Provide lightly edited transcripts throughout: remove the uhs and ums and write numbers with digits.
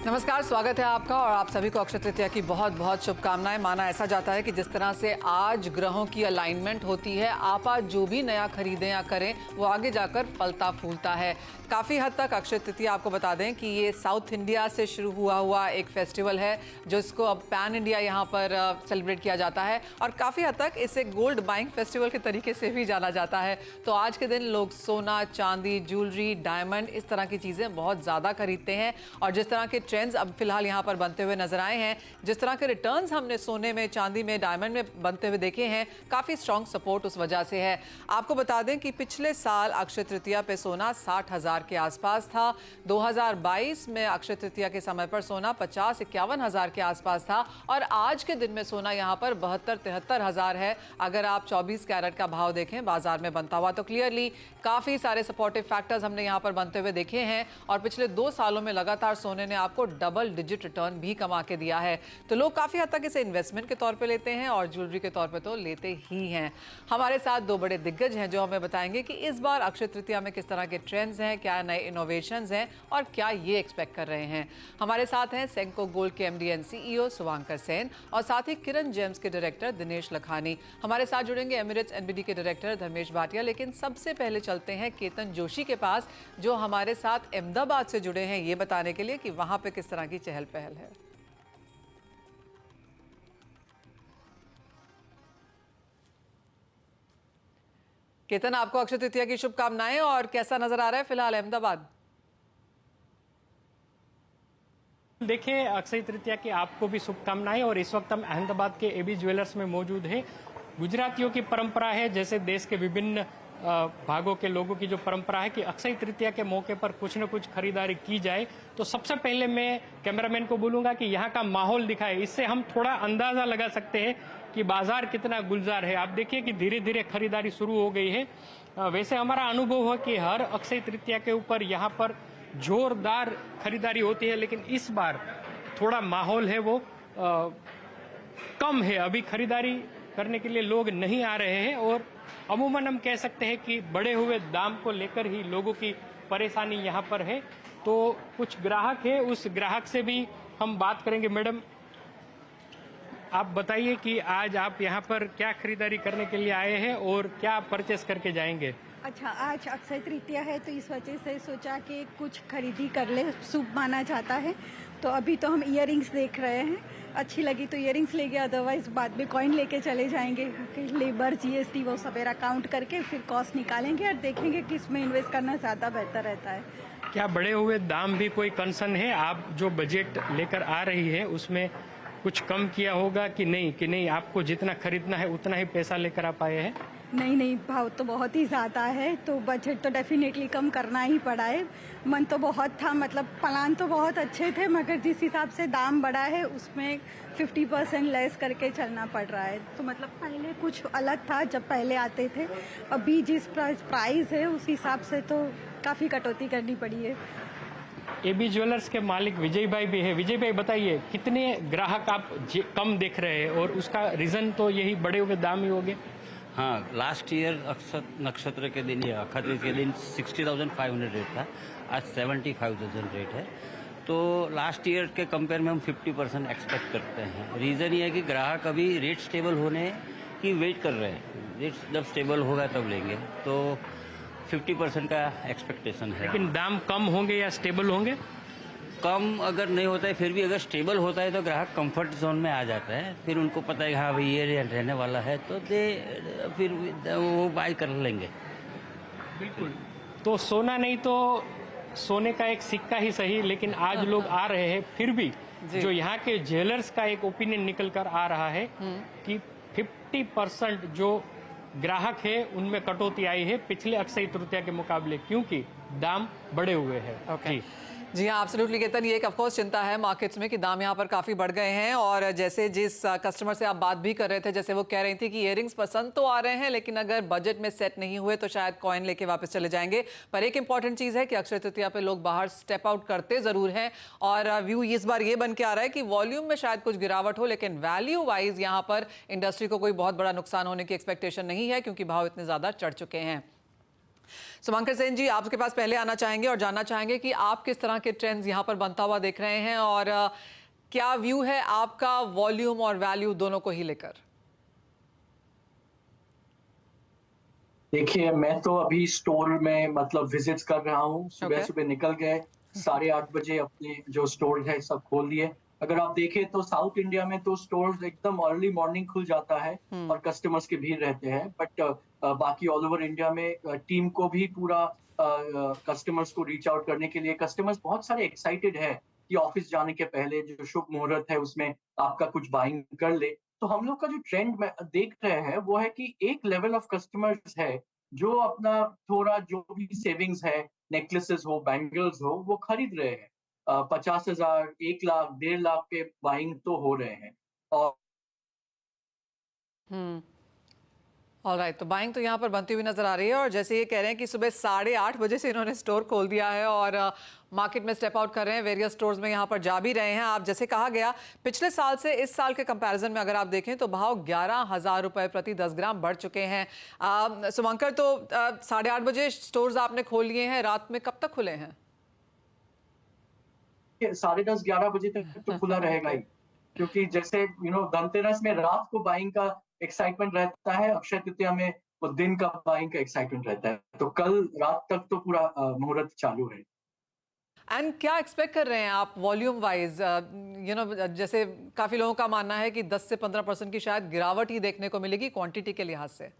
नमस्कार, स्वागत है आपका और आप सभी को अक्षय तृतीया की बहुत बहुत शुभकामनाएं। माना ऐसा जाता है कि जिस तरह से आज ग्रहों की अलाइनमेंट होती है, आप आज जो भी नया खरीदें या करें वो आगे जाकर फलता फूलता है। काफ़ी हद तक अक्षय तृतीया, आपको बता दें कि ये साउथ इंडिया से शुरू हुआ एक फेस्टिवल है जो इसको अब पैन इंडिया यहाँ पर सेलिब्रेट किया जाता है और काफ़ी हद तक इसे गोल्ड बाइंग फेस्टिवल के तरीके से भी जाना जाता है। तो आज के दिन लोग सोना, चांदी, ज्वेलरी, डायमंड, इस तरह की चीज़ें बहुत ज़्यादा खरीदते हैं और जिस तरह के ट्रेंड्स अब फिलहाल यहाँ पर बनते हुए नजर आए हैं, जिस तरह के रिटर्न्स हमने सोने में, चांदी में, डायमंड में बनते हुए देखे हैं, काफ़ी स्ट्रॉन्ग सपोर्ट उस वजह से है। आपको बता दें कि पिछले साल अक्षय तृतीया पे सोना 60,000 के आसपास था। 2022 में अक्षय तृतीया के समय पर सोना 50-51 हज़ार के आसपास था और आज के दिन में सोना यहाँ पर 72-73 हज़ार है। अगर आप 24 कैरेट का भाव देखें बाजार में बनता हुआ, तो क्लियरली काफ़ी सारे सपोर्टिव फैक्टर्स हमने यहाँ पर बनते हुए देखे हैं और पिछले 2 सालों में लगातार सोने ने आपको डबल डिजिट रिटर्न भी कमा के दिया है। तो लोग काफ़ी हद तक इसे इन्वेस्टमेंट के तौर पे लेते हैं और ज्वेलरी के तौर पे तो लेते ही हैं। हमारे साथ 2 बड़े दिग्गज हैं जो हमें बताएंगे कि इस बार अक्षय तृतीया में किस तरह के ट्रेंड्स हैं, क्या नए इनोवेशंस हैं और क्या ये एक्सपेक्ट कर रहे हैं। हमारे साथ हैं सेंको गोल्ड के MD and CEO Shubhankar Sen और साथ ही किरण जेम्स के डायरेक्टर दिनेश लखानी। हमारे साथ जुड़ेंगे एमिरेट्स एनबीडी के डायरेक्टर धर्मेश भाटिया। लेकिन सबसे पहले चलते हैं केतन जोशी के पास जो हमारे साथ अहमदाबाद से जुड़े हैं ये बताने के लिए कि वहां पे किस तरह की चहल पहल है। केतन, आपको अक्षय तृतीया की शुभकामनाएं और कैसा नजर आ रहा है फिलहाल अहमदाबाद? देखिए, अक्षय तृतीया की आपको भी शुभकामनाएं। और इस वक्त हम अहमदाबाद के एबी ज्वेलर्स में मौजूद हैं। गुजरातियों की परंपरा है, जैसे देश के विभिन्न भागों के लोगों की जो परंपरा है कि अक्षय तृतीया के मौके पर कुछ न कुछ खरीदारी की जाए। तो सबसे पहले मैं कैमरामैन को बोलूंगा कि यहाँ का माहौल दिखाए, इससे हम थोड़ा अंदाजा लगा सकते हैं कि बाजार कितना गुलजार है। आप देखिए कि धीरे धीरे खरीदारी शुरू हो गई है। वैसे हमारा अनुभव है कि हर अक्षय तृतीया के ऊपर यहाँ पर जोरदार खरीदारी होती है, लेकिन इस बार थोड़ा माहौल है वो कम है। अभी खरीदारी करने के लिए लोग नहीं आ रहे हैं और अमूमन हम कह सकते हैं कि बढ़े हुए दाम को लेकर ही लोगों की परेशानी यहाँ पर है। तो कुछ ग्राहक है, उस ग्राहक से भी हम बात करेंगे। मैडम, आप बताइए कि आज आप यहाँ पर क्या खरीदारी करने के लिए आए हैं और क्या परचेस करके जाएंगे? अच्छा, आज अक्षय तृतीया है तो इस वजह से सोचा कि कुछ खरीदी कर ले, शुभ माना जाता है। तो अभी तो हम इयररिंग्स देख रहे हैं, अच्छी लगी तो इयररिंग्स लेंगे, अदरवाइज बाद में कॉइन लेके चले जाएंगे। लेबर, जीएसटी वो सवेरा काउंट करके फिर कॉस्ट निकालेंगे और देखेंगे किस में इन्वेस्ट करना ज़्यादा बेहतर रहता है। क्या बढ़े हुए दाम भी कोई कंसर्न है? आप जो बजट लेकर आ रही है उसमें कुछ कम किया होगा कि नहीं आपको जितना खरीदना है उतना ही पैसा लेकर आप आए हैं? नहीं, भाव तो बहुत ही ज़्यादा है, तो बजट तो डेफिनेटली कम करना ही पड़ा है। मन तो बहुत था, मतलब प्लान तो बहुत अच्छे थे, मगर जिस हिसाब से दाम बढ़ा है उसमें 50% लेस करके चलना पड़ रहा है। तो मतलब पहले कुछ अलग था जब पहले आते थे, अभी जिस प्राइस है उस हिसाब से तो काफ़ी कटौती करनी पड़ी है। एबी ज्वेलर्स के मालिक विजय भाई भी है। विजय भाई, बताइए कितने ग्राहक आप कम देख रहे हैं और उसका रीजन तो यही बढ़े हुए दाम ही हो गए? हाँ, लास्ट ईयर अक्षय नक्षत्र के दिन या अक्षय के दिन 60,500 रेट था, आज 75,000 रेट है। तो लास्ट ईयर के कंपेयर में हम 50% एक्सपेक्ट करते हैं। रीज़न ये है कि ग्राहक अभी रेट स्टेबल होने की वेट कर रहे हैं। रेट जब स्टेबल होगा तब लेंगे, तो 50% का एक्सपेक्टेशन है। लेकिन दाम कम होंगे या स्टेबल होंगे? कम अगर नहीं होता है, फिर भी अगर स्टेबल होता है तो ग्राहक कंफर्ट जोन में आ जाता है। फिर उनको पता है हाँ भाई ये रहने वाला है, तो फिर वो बाय कर लेंगे। बिल्कुल। तो सोना नहीं तो सोने का एक सिक्का ही सही, लेकिन आज लोग आ रहे हैं। फिर भी जो यहाँ के ज्वेलर्स का एक ओपिनियन निकल कर आ रहा है कि 50% जो ग्राहक है उनमें कटौती आई है पिछले अक्षय तृतीया के मुकाबले, क्योंकि दाम बढ़े हुए हैं। जी हाँ, एब्सोल्युटली केतन, ये एक ऑफकोर्स चिंता है मार्केट्स में कि दाम यहाँ पर काफ़ी बढ़ गए हैं। और जैसे जिस कस्टमर से आप बात भी कर रहे थे, जैसे वो कह रही थी कि इयररिंग्स पसंद तो आ रहे हैं लेकिन अगर बजट में सेट नहीं हुए तो शायद कॉइन लेके वापस चले जाएंगे। पर एक इंपॉर्टेंट चीज़ है कि अक्षय तृतीया पे लोग बाहर स्टेप आउट करते ज़रूर हैं और व्यू इस बार ये बन के आ रहा है कि वॉल्यूम में शायद कुछ गिरावट हो, लेकिन वैल्यू वाइज यहाँ पर इंडस्ट्री को कोई बहुत बड़ा नुकसान होने की एक्सपेक्टेशन नहीं है क्योंकि भाव इतने ज़्यादा चढ़ चुके हैं। सुमंकर सेन जी, आपके पास पहले आना चाहेंगे और जानना चाहेंगे कि आप किस तरह के ट्रेंड्स यहाँ पर बनता हुआ देख रहे हैं और क्या व्यू है आपका वॉल्यूम और वैल्यू दोनों को ही लेकर? देखिए, मैं तो अभी स्टोर में मतलब विजिट्स कर रहा हूँ। सुबह Okay. सुबह निकल गए, 8:30 बजे अपने जो स्टोर है सब खोल दिए। अगर आप देखें तो साउथ इंडिया में तो स्टोर एकदम अर्ली मॉर्निंग खुल जाता है और कस्टमर्स के भीड़ रहते हैं। बट बाकी ऑल ओवर इंडिया में टीम को भी पूरा कस्टमर्स को रीच आउट करने के लिए कस्टमर्स बहुत सारे एक्साइटेड है कि ऑफिस जाने के पहले जो शुभ मुहूर्त है उसमें आपका कुछ बाइंग कर ले। तो हम लोग का जो ट्रेंड में देख रहे हैं वो है कि एक लेवल ऑफ कस्टमर्स है जो अपना थोड़ा जो भी सेविंग्स है, नेकलेसेस हो, बैंगल्स हो, वो खरीद रहे हैं। 50,000, 1 लाख, 1.5 लाख के बाइंग तो हो रहे हैं। और ऑलराइट, तो बाइंग तो यहाँ पर बनती हुई नजर आ रही है और जैसे ये कह रहे हैं कि सुबह 8:30 बजे से इन्होंने स्टोर खोल दिया है और मार्केट में स्टेप आउट कर रहे हैं, वेरियस स्टोर्स में यहाँ पर जा भी रहे हैं। आप जैसे कहा गया, पिछले साल से इस साल के कंपैरिजन में अगर आप देखें तो भाव 11,000 रुपए प्रति 10 ग्राम बढ़ चुके हैं। सुमंकर, तो 8:30 बजे स्टोर्स आपने खोल लिए हैं, रात में कब तक खुले हैं? 10:30, 11 बजे तक तो खुला रहेगा ही, क्योंकि जैसे धनतेरस में रात को बाइंग का एक्साइटमेंट रहता है, अक्षय तृतीया में वो दिन का बाइंग का एक्साइटमेंट रहता है। तो कल रात तक तो पूरा मुहूर्त चालू है। एंड क्या एक्सपेक्ट कर रहे हैं आप वॉल्यूम वाइज? जैसे काफी लोगों का मानना है कि 10 से 15% की शायद गिरावट ही देखने को मिलेगी क्वांटिटी के लिहाज से।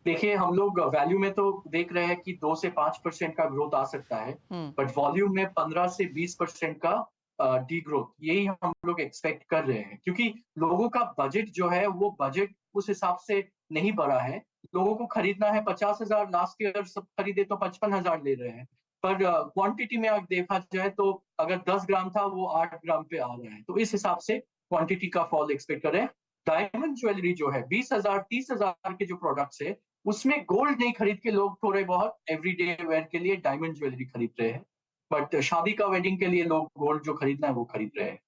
देखिए, हम लोग वैल्यू में तो देख रहे हैं कि 2 से 5% का ग्रोथ आ सकता है, बट वॉल्यूम में 15 से 20% का डी ग्रोथ, यही हम लोग एक्सपेक्ट कर रहे हैं, क्योंकि लोगों का बजट जो है वो बजट उस हिसाब से नहीं बढ़ा है। लोगों को खरीदना है 50,000, लास्ट ईयर सब खरीदे तो 55,000 ले रहे हैं, पर क्वांटिटी में अगर देखा जाए तो अगर 10 ग्राम था वो 8 ग्राम पे आ रहा है, तो इस हिसाब से क्वांटिटी का फॉल एक्सपेक्ट कर रहे हैं। डायमंड ज्वेलरी जो है 20,000, 30,000 के जो प्रोडक्ट्स है उसमें गोल्ड नहीं खरीद के लोग थोड़े बहुत एवरीडे वेयर के लिए डायमंड ज्वेलरी खरीद रहे हैं, बट शादी का वेडिंग के लिए लोग गोल्ड जो खरीदना है वो खरीद रहे हैं।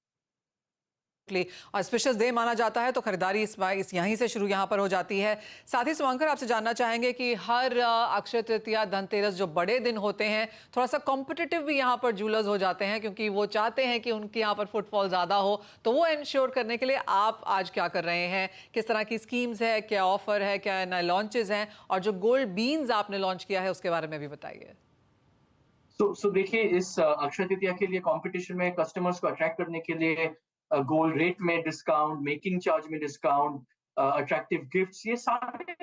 ऑस्पिशियस डे माना जाता है तो खरीदारी इस यहीं से शुरू यहाँ पर हो जाती है। साथ ही सुमंकर, आपसे जानना चाहेंगे कि हर अक्षय तृतीया, धनतेरस जो बड़े दिन होते हैं, थोड़ा सा कॉम्पिटिटिव भी यहाँ पर जूलर्स हो जाते हैं, क्योंकि वो चाहते हैं कि उनके यहाँ पर फुटफॉल ज़्यादा हो। तो वो इंश्योर करने के लिए आप आज क्या कर रहे हैं? किस तरह की स्कीम्स है, क्या ऑफर है, क्या नए लॉन्चेस हैं, और जो गोल्ड बीन्स आपने लॉन्च किया है उसके बारे में भी बताइए। सो देखिए, इस अक्षय तृतीया के लिए कंपटीशन में कस्टमर्स को अट्रैक्ट करने के लिए गोल्ड रेट में डिस्काउंट, मेकिंग चार्ज में डिस्काउंट, अट्रैक्टिव गिफ्ट्स, ये सारे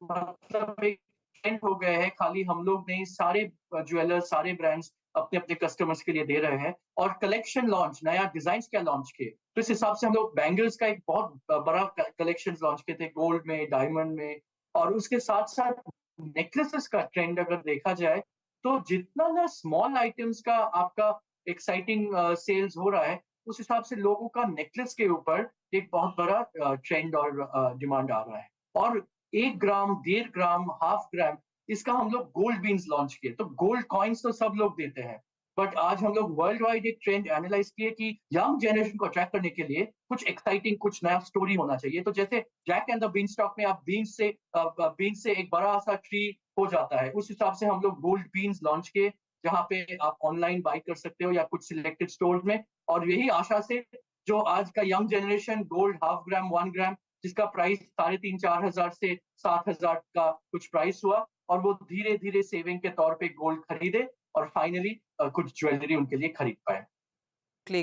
मतलब एक ट्रेंड हो गए हैं। खाली हम लोग नहीं, सारे ज्वेलर्स, सारे ब्रांड्स अपने अपने कस्टमर्स के लिए दे रहे हैं। और कलेक्शन लॉन्च, नया डिजाइन क्या लॉन्च किए, तो इस हिसाब से हम लोग बैंगल्स का एक बहुत बड़ा कलेक्शन लॉन्च किए थे, गोल्ड में, डायमंड में। और उसके साथ साथ नेकलेसेस का ट्रेंड अगर देखा जाए तो जितना ना स्मॉल आइटम्स का आपका एक्साइटिंग सेल्स हो रहा है, उस हिसाब से लोगों का नेकलेस के ऊपर एक बहुत बड़ा ट्रेंड और डिमांड आ रहा है। और 1 ग्राम, 1.5 ग्राम, हाफ ग्राम, इसका हम लोग गोल्ड बीन्स लॉन्च किए। तो गोल्ड कॉइन्स तो सब लोग देते हैं, बट आज हम लोग वर्ल्ड वाइड एक ट्रेंड एनालाइज किए कि यंग जनरेशन को अट्रैक्ट करने के लिए कुछ एक्साइटिंग, कुछ नया स्टोरी होना चाहिए। तो जैसे Jack and the beanstalk में आप बीन से एक बड़ा सा ट्री हो जाता है, उस हिसाब से हम लोग गोल्ड बीन्स लॉन्च किए, जहाँ पे आप ऑनलाइन बाई कर सकते हो या कुछ सिलेक्टेड स्टोर में। और यही आशा से जो आज का यंग जनरेशन गोल्ड हाफ ग्राम, 1 ग्राम, जिसका प्राइस 3,500-4 हजार से 7,000 का कुछ प्राइस हुआ, और वो धीरे धीरे सेविंग के तौर पे गोल्ड खरीदे और फाइनली कुछ ज्वेलरी उनके लिए खरीद पाए।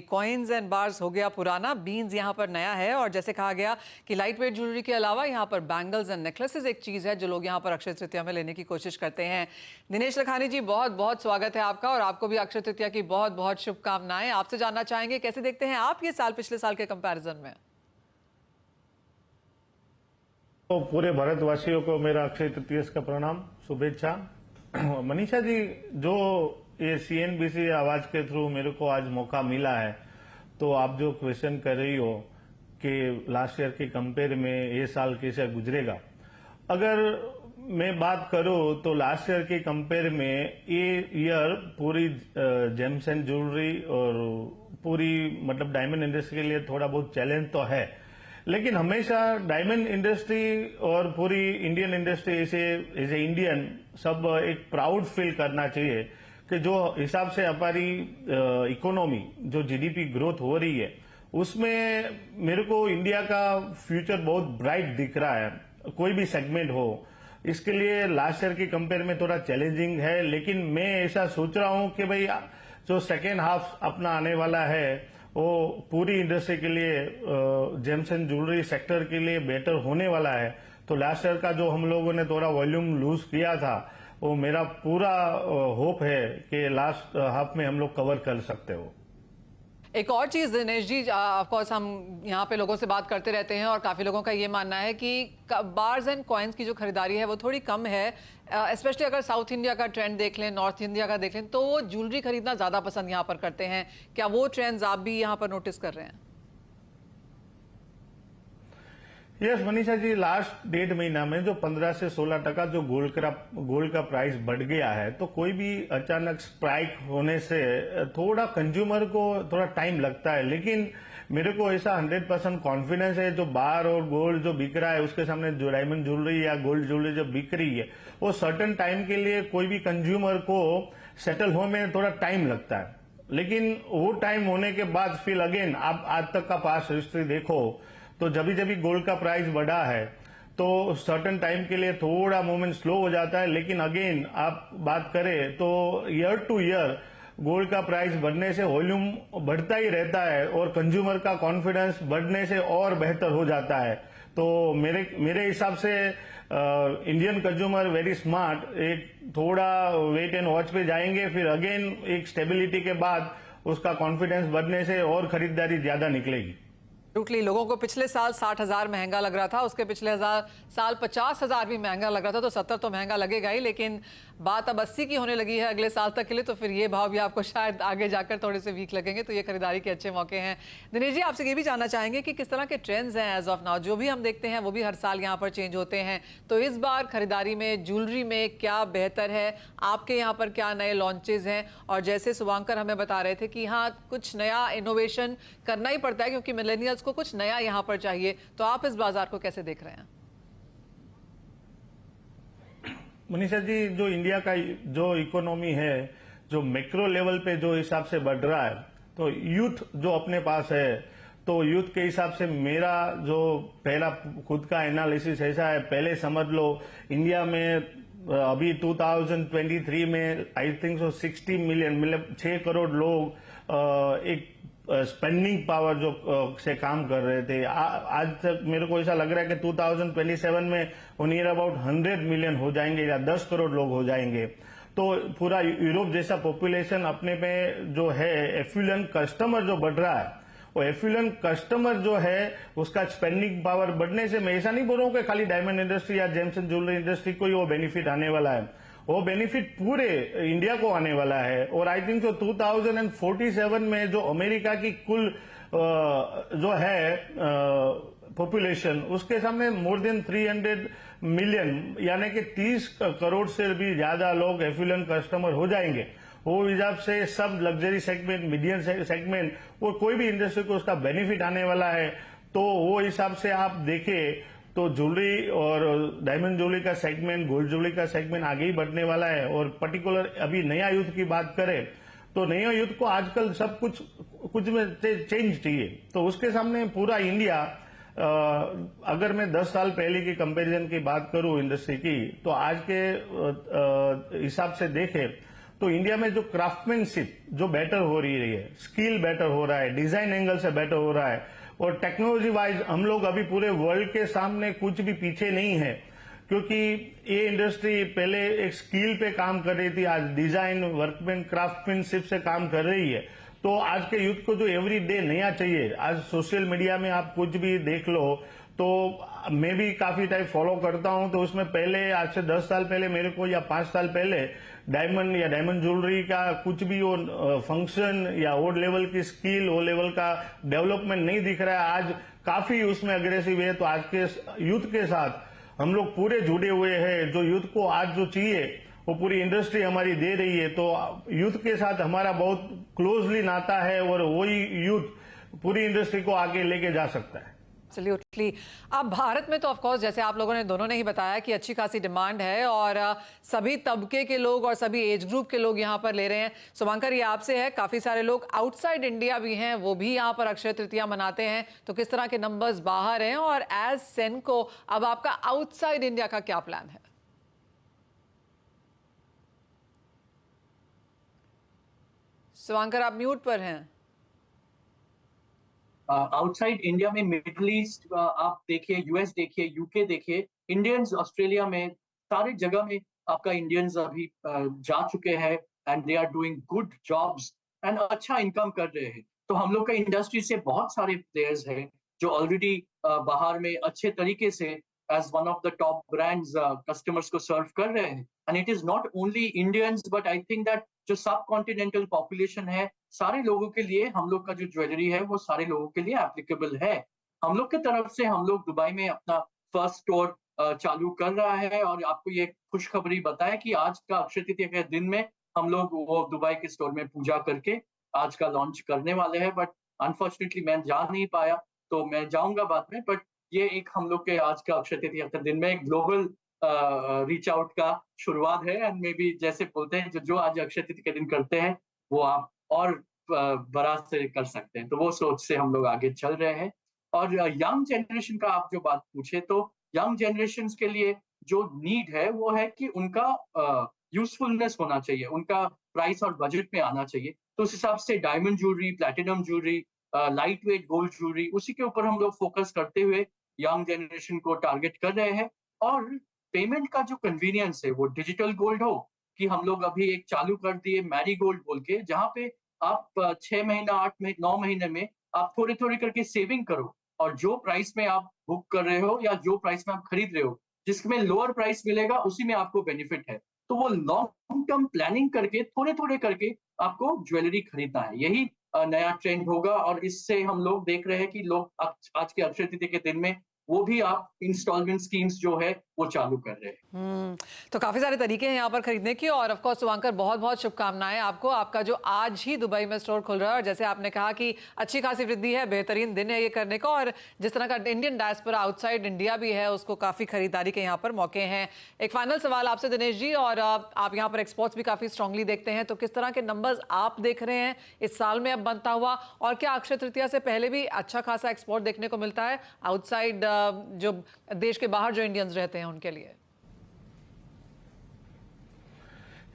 कॉइन्स एंड बार्स हो गया पुराना, बीन्स यहाँ पर नया है। और जैसे कहा गया कि लाइट वेट ज्वेलरी के अलावा यहाँ पर बैंगल्स एंड नेकलेसेस एक चीज है जो लोग यहाँ पर अक्षय तृतीया में लेने की कोशिश करते हैं। दिनेश लखानी जी, बहुत बहुत स्वागत है आपका, और आपको भी अक्षय तृतीया की बहुत बहुत शुभकामनाएं। आपसे जानना चाहेंगे कैसे देखते हैं आप ये साल पिछले साल के कंपैरिजन में? तो पूरे भारतवासियों को मेरा अक्षय तृतीया का प्रणाम, शुभेच्छा। मनीषा जी, जो ये CNBC आवाज के थ्रू मेरे को आज मौका मिला है, तो आप जो क्वेश्चन कर रही हो कि लास्ट ईयर के कंपेयर में ये साल कैसे गुजरेगा, अगर मैं बात करूं तो लास्ट ईयर के कंपेयर में ये ईयर पूरी जेम्स एंड ज्वेलरी और पूरी मतलब डायमंड इंडस्ट्री के लिए थोड़ा बहुत चैलेंज तो है, लेकिन हमेशा डायमंड इंडस्ट्री और पूरी इंडियन इंडस्ट्री ऐसे एज ए इंडियन सब एक प्राउड फील करना चाहिए कि जो हिसाब से हमारी इकोनॉमी जो जीडीपी ग्रोथ हो रही है उसमें मेरे को इंडिया का फ्यूचर बहुत ब्राइट दिख रहा है, कोई भी सेगमेंट हो। इसके लिए लास्ट ईयर की कंपेयर में थोड़ा चैलेंजिंग है, लेकिन मैं ऐसा सोच रहा हूं कि भाई जो सेकेंड हाफ अपना आने वाला है वो पूरी इंडस्ट्री के लिए जेम्स एंड ज्वेलरी सेक्टर के लिए बेटर होने वाला है। तो लास्ट ईयर का जो हम लोगों ने थोड़ा वॉल्यूम लूज किया था वो मेरा पूरा होप है कि लास्ट हाफ में हम लोग कवर कर सकते हो। एक और चीज दिनेश जी, ऑफ कोर्स हम यहाँ पे लोगों से बात करते रहते हैं और काफी लोगों का ये मानना है कि बार्स एंड कॉइन्स की जो खरीदारी है वो थोड़ी कम है, स्पेशली अगर साउथ इंडिया का ट्रेंड देख लें, नॉर्थ इंडिया का देख लें, तो वो ज्वेलरी खरीदना ज्यादा पसंद यहाँ पर करते हैं। क्या वो ट्रेंड्स आप भी यहाँ पर नोटिस कर रहे हैं? यस मनीषा जी, लास्ट 1.5 महीना में जो 15 से 16% जो गोल्ड का प्राइस बढ़ गया है, तो कोई भी अचानक स्पाइक होने से थोड़ा कंज्यूमर को थोड़ा टाइम लगता है, लेकिन मेरे को ऐसा 100% कॉन्फिडेंस है जो बार और गोल्ड जो बिक रहा है उसके सामने जो डायमंड ज्वेलरी या गोल्ड ज्वेलरी जो बिक रही है वो सर्टेन टाइम के लिए कोई भी कंज्यूमर को सेटल होने में थोड़ा टाइम लगता है, लेकिन वो टाइम होने के बाद फिर अगेन आप आज तक का पास्ट हिस्ट्री देखो तो जब भी गोल्ड का प्राइस बढ़ा है तो सर्टेन टाइम के लिए थोड़ा मूवमेंट स्लो हो जाता है, लेकिन अगेन आप बात करें तो ईयर टू ईयर गोल्ड का प्राइस बढ़ने से वॉल्यूम बढ़ता ही रहता है और कंज्यूमर का कॉन्फिडेंस बढ़ने से और बेहतर हो जाता है। तो मेरे हिसाब से इंडियन कंज्यूमर वेरी स्मार्ट, एक थोड़ा वेट एंड वॉच पे जाएंगे, फिर अगेन एक स्टेबिलिटी के बाद उसका कॉन्फिडेंस बढ़ने से और खरीदारी ज्यादा निकलेगी। टोटली लोगों को पिछले साल 60,000 महंगा लग रहा था, उसके पिछले साल 50,000 भी महंगा लग रहा था, तो 70 तो महंगा लगेगा ही, लेकिन बात अब 80 की होने लगी है अगले साल तक के लिए, तो फिर ये भाव भी आपको शायद आगे जाकर थोड़े से वीक लगेंगे, तो ये खरीदारी के अच्छे मौके हैं। दिनेश जी, आपसे ये भी जानना चाहेंगे कि किस तरह के ट्रेंड्स हैं एज ऑफ नाउ, जो भी हम देखते हैं वो भी हर साल यहाँ पर चेंज होते हैं, तो इस बार खरीदारी में ज्वेलरी में क्या बेहतर है, आपके यहाँ पर क्या नए लॉन्चेस हैं? और जैसे शुभांकर हमें बता रहे थे कि हाँ कुछ नया इनोवेशन करना ही पड़ता है क्योंकि मिलेनियल्स को कुछ नया यहाँ पर चाहिए, तो आप इस बाजार को कैसे देख रहे हैं? मनीषा जी, जो इंडिया का जो इकोनॉमी है, जो मैक्रो लेवल पे जो हिसाब से बढ़ रहा है, तो यूथ जो अपने पास है, तो यूथ के हिसाब से मेरा जो पहला खुद का एनालिसिस ऐसा है, पहले समझ लो इंडिया में अभी 2023 में आई थिंक सो 60 मिलियन मतलब 6 करोड़ लोग एक स्पेंडिंग पावर जो से काम कर रहे थे। आज तक मेरे को ऐसा लग रहा है कि 2027 में वो नियर अबाउट 100 मिलियन हो जाएंगे या 10 करोड़ लोग हो जाएंगे। तो पूरा यूरोप जैसा पॉपुलेशन अपने पे जो है, एफ्लुएंट कस्टमर जो बढ़ रहा है, वो एफ्लुएंट कस्टमर जो है उसका स्पेंडिंग पावर बढ़ने से मैं ऐसा नहीं बोल रहा हूँ कि खाली डायमंड इंडस्ट्री या जेम्स एंड ज्वेलरी इंडस्ट्री को ही वो बेनिफिट आने वाला है, वो बेनिफिट पूरे इंडिया को आने वाला है। और आई थिंक सो 2047 में जो अमेरिका की कुल जो है पॉपुलेशन, उसके सामने मोर देन 300 मिलियन यानी कि 30 करोड़ से भी ज्यादा लोग एफ्लुएंट कस्टमर हो जाएंगे। वो हिसाब से सब लग्जरी सेगमेंट, मीडियम सेगमेंट, वो कोई भी इंडस्ट्री को उसका बेनिफिट आने वाला है। तो वो हिसाब से आप देखें तो ज्वेलरी और डायमंड ज्वेलरी का सेगमेंट, गोल्ड ज्वेलरी का सेगमेंट आगे ही बढ़ने वाला है। और पर्टिकुलर अभी नया यूथ की बात करें तो नया यूथ को आजकल सब कुछ में चेंज चाहिए, तो उसके सामने पूरा इंडिया, अगर मैं 10 साल पहले की कंपैरिजन की बात करूं इंडस्ट्री की, तो आज के हिसाब से देखें तो इंडिया में जो क्राफ्टमैनशिप जो बेटर हो रही है, स्किल बेटर हो रहा है, डिजाइन एंगल से बेटर हो रहा है, और टेक्नोलॉजी वाइज हम लोग अभी पूरे वर्ल्ड के सामने कुछ भी पीछे नहीं है, क्योंकि ये इंडस्ट्री पहले एक स्किल पे काम कर रही थी, आज डिजाइन, वर्कमैन, क्राफ्टमैनशिप से काम कर रही है। तो आज के यूथ को जो एवरी डे नया चाहिए, आज सोशल मीडिया में आप कुछ भी देख लो, तो मैं भी काफी टाइम फॉलो करता हूं, तो उसमें पहले आज से 10 साल पहले मेरे को या 5 साल पहले डायमंड या डायमंड ज्वेलरी का कुछ भी वो फंक्शन या वो लेवल की स्किल, वो लेवल का डेवलपमेंट नहीं दिख रहा है। आज काफी उसमें अग्रेसिव है। तो आज के यूथ के साथ हम लोग पूरे जुड़े हुए हैं। जो यूथ को आज जो चाहिए वो पूरी इंडस्ट्री हमारी दे रही है, तो यूथ के साथ हमारा बहुत क्लोजली नाता है और वही यूथ पूरी इंडस्ट्री को आगे लेके जा सकता है। एब्सोल्युटली। अब भारत में तो ऑफ कोर्स जैसे आप लोगों ने दोनों ने ही बताया कि अच्छी खासी डिमांड है और सभी तबके के लोग और सभी एज ग्रुप के लोग यहाँ पर ले रहे हैं। शुभंकर, ये आपसे है, काफी सारे लोग आउटसाइड इंडिया भी हैं, वो भी यहाँ पर अक्षय तृतीया मनाते हैं, तो किस तरह के नंबर्स बाहर हैं और एज सेनको अब आपका आउटसाइड इंडिया का क्या प्लान है? शुभंकर, आप म्यूट पर हैं। आउटसाइड इंडिया में मिडिल ईस्ट आप देखिए, यूएस देखिए, यूके देखिए, इंडियंस ऑस्ट्रेलिया में, सारे जगह में आपका इंडियंस अभी जा चुके हैं and they are doing good jobs and अच्छा इनकम कर रहे हैं। तो हम लोग का इंडस्ट्री से बहुत सारे प्लेयर्स हैं जो ऑलरेडी बाहर में अच्छे तरीके से as one of the top brands customers को सर्व कर रहे हैं। And it is not only Indians but I think that जो सब कॉन्टिनेंटल पॉपुलेशन है, सारे लोगों के लिए हम लोग का जो ज्वेलरी है वो सारे लोगों के लिए एप्लीकेबल है। हम लोग की तरफ से हम लोग दुबई में अपना फर्स्ट स्टोर चालू कर रहा है और आपको ये खुशखबरी बताया कि आज का अक्षय तृतीया के दिन में हम लोग वो दुबई के स्टोर में पूजा करके आज का लॉन्च करने वाले हैं। बट अनफॉर्चुनेटली मैं जा नहीं पाया, तो मैं जाऊंगा बाद में। बट ये एक हम लोग के आज का अक्षय तृतीया के दिन में ग्लोबल रीच आउट का शुरुआत है। एंड मे बी जैसे बोलते हैं जो आज अक्षय तृतीया के दिन करते हैं वो आप और बड़ा से कर सकते हैं, तो वो सोच से हम लोग आगे चल रहे हैं। और यंग जनरेशन का आप जो बात पूछे, तो यंग जनरेशन के लिए जो नीड है वो है कि उनका यूजफुलनेस होना चाहिए, उनका प्राइस और बजट में आना चाहिए। तो उस हिसाब से diamond jewellery, platinum jewellery, light weight gold jewellery, उसी के ऊपर हम लोग फोकस करते हुए यंग जनरेशन को टारगेट कर रहे हैं। और पेमेंट का जो कन्वीनियंस है वो डिजिटल गोल्ड हो कि हम लोग अभी एक चालू कर दिए मैरी गोल्ड बोल के, जहाँ पे आप 6 महीना, 8 महीने, 9 महीने में आप थोड़े थोड़े करके सेविंग करो और जो प्राइस में आप बुक कर रहे हो या जो प्राइस में आप खरीद रहे हो, जिसमें लोअर प्राइस मिलेगा उसी में आपको बेनिफिट है। तो वो लॉन्ग टर्म प्लानिंग करके थोड़े थोड़े करके आपको ज्वेलरी खरीदना है, यही नया ट्रेंड होगा। और इससे हम लोग देख रहे हैं कि लोग आज के अक्षय तृतीया के दिन में वो भी आप इंस्टॉलमेंट स्कीम्स जो है वो चालू कर रहे हैं। तो काफी सारे तरीके हैं यहाँ पर खरीदने की। और ऑफ कोर्स शुभंकर, बहुत बहुत शुभकामनाएं आपको, आपका जो आज ही दुबई में स्टोर खुल रहा है और जैसे आपने कहा कि अच्छी खासी वृद्धि है, बेहतरीन दिन है ये करने का। और जिस तरह का इंडियन डायस्पोरा आउटसाइड इंडिया भी है, उसको काफी खरीदारी के यहाँ पर मौके हैं। एक फाइनल सवाल आपसे दिनेश जी, और आप यहाँ पर एक्सपोर्ट्स भी काफी स्ट्रांगली देखते हैं, तो किस तरह के नंबर्स आप देख रहे हैं इस साल में अब बनता हुआ, और क्या अक्षय तृतीया से पहले भी अच्छा खासा एक्सपोर्ट देखने को मिलता है आउटसाइड जो देश के बाहर जो इंडियंस रहते हैं उनके लिए?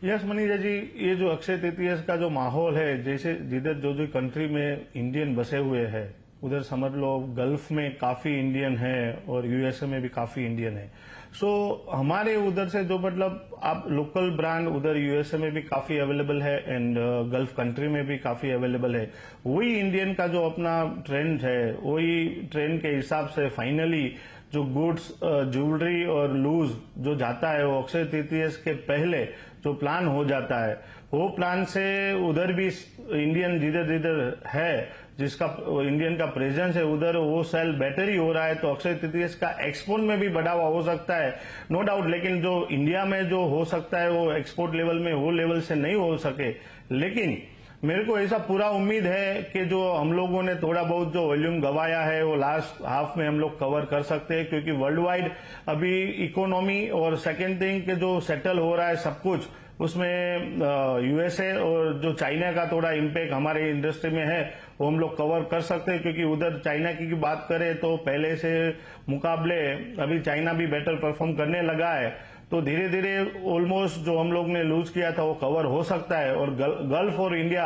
यस मनीषा जी, ये जो अक्षय तृतीया का जो माहौल है, जैसे जिधर जो कंट्री में इंडियन बसे हुए हैं, उधर समझ लो गल्फ में काफी इंडियन है और यूएसए में भी काफी इंडियन है। सो हमारे उधर से जो मतलब आप लोकल ब्रांड उधर यूएसए में भी काफी अवेलेबल है एंड गल्फ कंट्री में भी काफी अवेलेबल है। वही इंडियन का जो अपना ट्रेंड है, वही ट्रेंड के हिसाब से फाइनली जो गुड्स, ज्वेलरी और लूज जो जाता है वो अक्षय तृतीया के पहले जो प्लान हो जाता है, वो प्लान से उधर भी इंडियन जिधर जिधर है, जिसका इंडियन का प्रेजेंस है उधर, वो सेल बेटर ही हो रहा है। तो अक्षय तृतीया का एक्सपोर्ट में भी बढ़ावा हो सकता है, नो डाउट। लेकिन जो इंडिया में जो हो सकता है वो एक्सपोर्ट लेवल में वो लेवल से नहीं हो सके। लेकिन मेरे को ऐसा पूरा उम्मीद है कि जो हम लोगों ने थोड़ा बहुत जो वॉल्यूम गवाया है वो लास्ट हाफ में हम लोग कवर कर सकते हैं, क्योंकि वर्ल्ड वाइड अभी इकोनॉमी और सेकेंड थिंग के जो सेटल हो रहा है सब कुछ, उसमें यूएसए और जो चाइना का थोड़ा इम्पैक्ट हमारे इंडस्ट्री में है वो हम लोग कवर कर सकते हैं। क्योंकि उधर चाइना की बात करें तो पहले से मुकाबले अभी चाइना भी बेटर परफॉर्म करने लगा है, तो धीरे धीरे ऑलमोस्ट जो हम लोग ने लूज किया था वो कवर हो सकता है। और गल्फ और इंडिया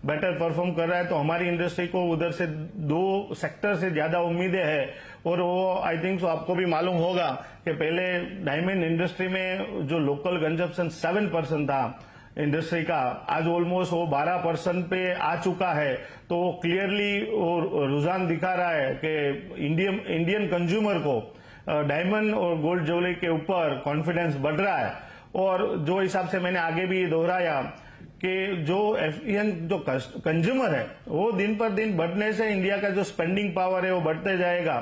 बेटर परफॉर्म कर रहा है, तो हमारी इंडस्ट्री को उधर से 2 सेक्टर से ज्यादा उम्मीदें हैं। और वो आई थिंक सो आपको भी मालूम होगा कि पहले डायमंड इंडस्ट्री में जो लोकल कंजप्शन 7% था इंडस्ट्री का, आज ऑलमोस्ट वो 12% पे आ चुका है। तो वो क्लियरली रुझान दिखा रहा है कि इंडियन कंज्यूमर को डायमंड और गोल्ड ज्वेलरी के ऊपर कॉन्फिडेंस बढ़ रहा है। और जो हिसाब से मैंने आगे भी दोहराया कि जो एफिशिएंट जो कंज्यूमर है वो दिन पर दिन बढ़ने से इंडिया का जो स्पेंडिंग पावर है वो बढ़ते जाएगा।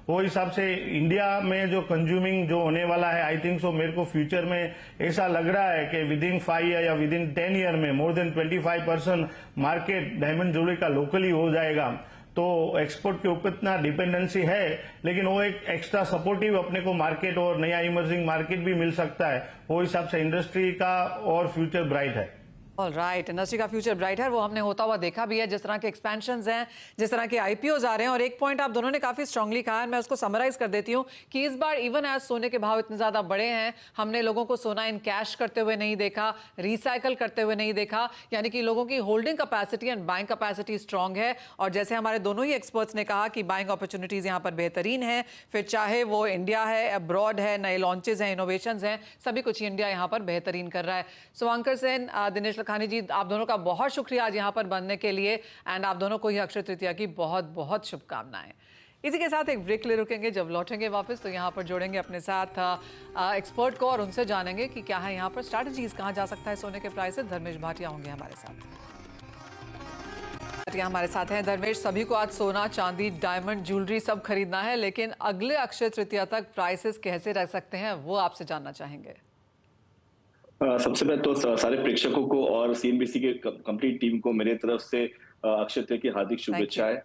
वो हिसाब से इंडिया में जो कंज्यूमिंग जो होने वाला है, आई थिंक सो मेरे को फ्यूचर में ऐसा लग रहा है कि विदिन 5 ईयर या विदिन 10 ईयर में more than 25% market diamond jewellery का लोकली हो जाएगा। तो एक्सपोर्ट के ऊपर इतना डिपेंडेंसी है, लेकिन वो एक एक्स्ट्रा सपोर्टिव अपने को मार्केट और नया इमर्जिंग मार्केट भी मिल सकता है। वो हिसाब से इंडस्ट्री का और फ्यूचर ब्राइट है। ऑल राइट, इंडस्ट्री का फ्यूचर ब्राइट है, वो हमने होता हुआ देखा भी है, जिस तरह के एक्सपेंशंस हैं, जिस तरह के आईपीओज आ रहे हैं। और एक पॉइंट आप दोनों ने काफी स्ट्रांगली कहा है, मैं उसको समराइज कर देती हूँ कि इस बार इवन एज सोने के भाव इतने ज्यादा बड़े हैं, हमने लोगों को सोना इन कैश करते हुए नहीं देखा, रिसाइकल करते हुए नहीं देखा, यानी कि लोगों की holding capacity and buying capacity strong है। और जैसे हमारे दोनों ही एक्सपर्ट्स ने कहा कि बाइंग अपॉर्चुनिटीज यहाँ पर बेहतरीन है, फिर चाहे वो इंडिया है, अब्रॉड है, नए लॉन्चेस हैं, इनोवेशंस हैं, सभी कुछ इंडिया यहाँ पर बेहतरीन कर रहा है। शुभंकर सेन, दिनेश लखानी जी, आप दोनों का बहुत शुक्रिया आज यहाँ पर बनने के लिए, एंड आप दोनों को ही अक्षय तृतीया की बहुत बहुत शुभकामनाएं। इसी के साथ एक ब्रेक ले रुकेंगे, जब लौटेंगे वापस तो यहाँ पर जोड़ेंगे अपने साथ एक्सपर्ट को और उनसे जानेंगे कि क्या है यहाँ पर स्ट्रैटेजीज, कहाँ जा सकता है सोने के प्राइसेस। धर्मेश भाटिया होंगे हमारे साथ। हमारे साथ हैं धर्मेश। सभी को आज सोना, चांदी, डायमंड, ज्वेलरी सब खरीदना है, लेकिन अगले अक्षय तृतीया तक प्राइसेस कैसे रह सकते हैं वो आपसे जानना चाहेंगे। सबसे पहले तो सारे प्रेक्षकों को और सीएनबीसी के कंप्लीट टीम को मेरे तरफ से अक्षय तृतीया की हार्दिक शुभेच्छाएं।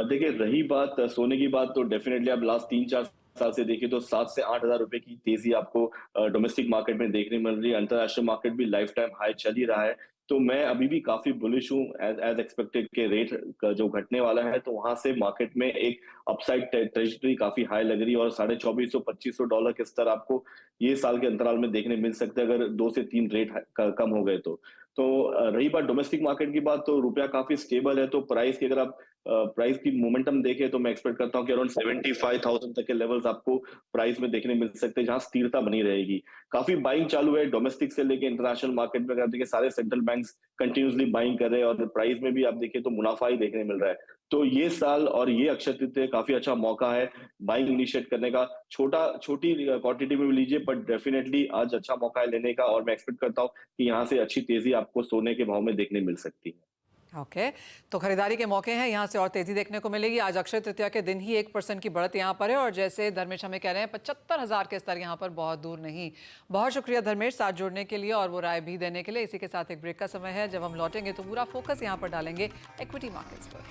देखिए, रही बात सोने की बात, तो डेफिनेटली आप लास्ट 3-4 साल से देखिए तो 7 से 8 हजार रुपए की तेजी आपको डोमेस्टिक मार्केट में देखने मिल रही है। अंतरराष्ट्रीय मार्केट भी लाइफ टाइम हाई चल ही रहा है। तो मैं अभी भी काफी बुलिश हूँ एज एक्सपेक्टेड के रेट जो घटने वाला है, तो वहां से मार्केट में एक अपसाइड ट्रेजेक्टरी काफी हाई लग रही है और $2400-2500 के स्तर आपको ये साल के अंतराल में देखने मिल सकते हैं अगर 2 से 3 रेट कम हो गए तो रही बात डोमेस्टिक मार्केट की बात, तो रुपया काफी स्टेबल है। तो प्राइस की अगर आप प्राइस की मोमेंटम देखें तो मैं एक्सपेक्ट करता हूं कि अराउंड 75,000 तक के लेवल्स आपको प्राइस में देखने मिल सकते हैं, जहां स्थिरता बनी रहेगी। काफी बाइंग चालू है डोमेस्टिक से लेके इंटरनेशनल मार्केट में। अगर आप देखिए सारे सेंट्रल बैंक्स कंटिन्यूसली बाइंग कर रहे हैं और प्राइस में भी आप देखिए तो मुनाफा ही देखने मिल रहा है। तो ये साल और ये अक्षय तृतीया काफी अच्छा मौका है बाइंग इनिशिएट करने का। छोटी क्वांटिटी में भी लीजिए, बट डेफिनेटली आज अच्छा मौका है लेने का, और मैं एक्सपेक्ट करता हूँ कि यहाँ से अच्छी तेजी आपको सोने के भाव में देखने मिल सकती है। ओके, तो खरीदारी के मौके हैं, यहाँ से और तेजी देखने को मिलेगी। आज अक्षय तृतीया के दिन ही 1% की बढ़त यहाँ पर है, और जैसे धर्मेश हमें कह रहे हैं 75,000 के स्तर यहाँ पर बहुत दूर नहीं। बहुत शुक्रिया धर्मेश साथ जुड़ने के लिए और वो राय भी देने के लिए। इसी के साथ एक ब्रेक का समय है, जब हम लौटेंगे तो पूरा फोकस यहाँ पर डालेंगे इक्विटी मार्केट्स पर।